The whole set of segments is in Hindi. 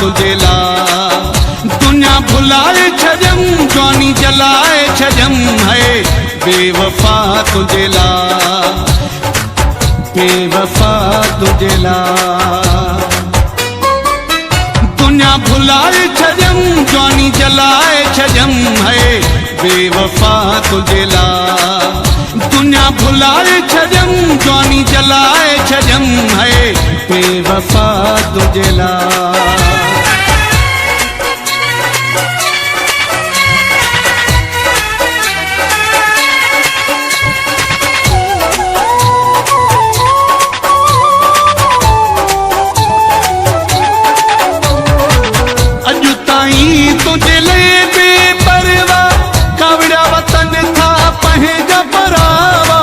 तुझे ला। दुनिया भुलाए छजम जवानी जलाए छजम है बेवफा तुझे ला, बेवफा तुझे ला। दुनिया भुलाए छजम जवानी जलाए छजम है बेवफा तुझे ला। दुनिया भुलाए छजम जवानी जलाए छजम है बेवफा तुझे ला। तुझे ले बेपरवा कावड़ा वतन था पहेगा परावा।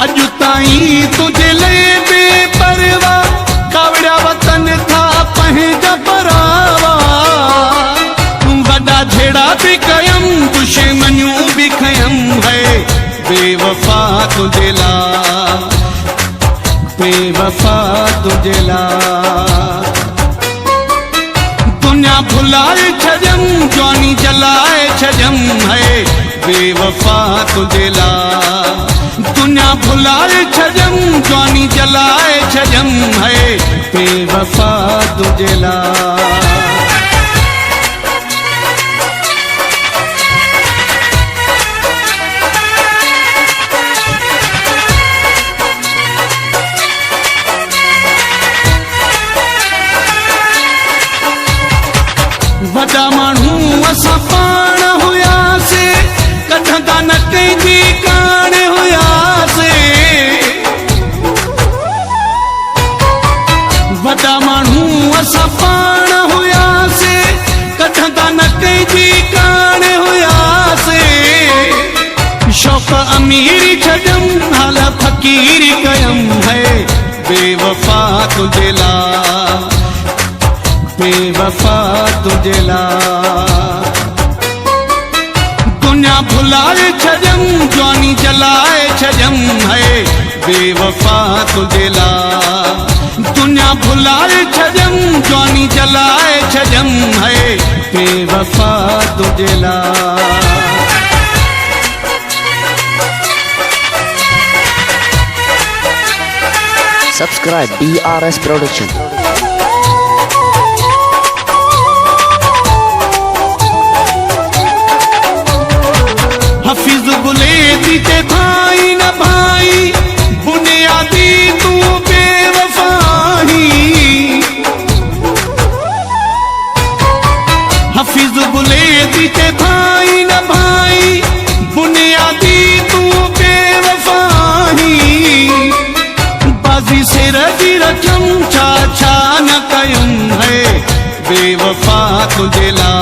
अजु ताई तुझे ले बेपरवा कावड़ा वतन था पहेगा परावा। वॾा झेड़ा भी कयम दुश्मनियूं भी खयम है बेवफा तुझे ला, बेवफा तुझे ला। दुनिया भुलाए छजम जवानी जलाए छजम है बेवफा तुझे ला। दुनिया भुलाए छजम जवानी जलाए छजम है बेवफा तुझे ला। वॾा माण्हू असां पाण हुयासीं कढंदा न कंहिंजी कान हुयासीं। वॾा माण्हू असां पाण हुयासीं कढंदा न कंहिंजी कान हुयासीं। शौक़ अमीरी छॾम हाल फ़क़ीरी कयम है बेवफा तुझे ला, बेवफा तुझे ला। दुनिया भुलाए छजम जवानी जलाए छजम है बेवफा तुझे ला। दुनिया भुलाए छजम जवानी जलाए छजम है बेवफा तुझे ला। Subscribe DRS Production. Hafeez Buledi के भाई न भाई बुनियादी तू बेवफाही। हफीज बुलेदी के भाई न भाई बुनियादी तू बेवफाही। बाजी से रजी रचम छा छा न कयुम है बेवफा तुझे ला,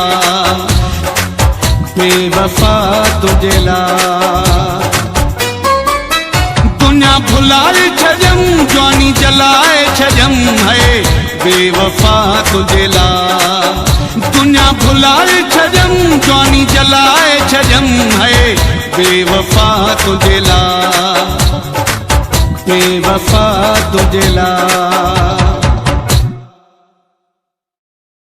बेवफा तुझे ला। दुनिया भुलाए छजम जवानी जलाए छजम है बेवफा तुझे ला। दुनिया भुलाए छजम जवानी जलाए छजम है बेवफा तुझे ला, बेवफा तुझे ला।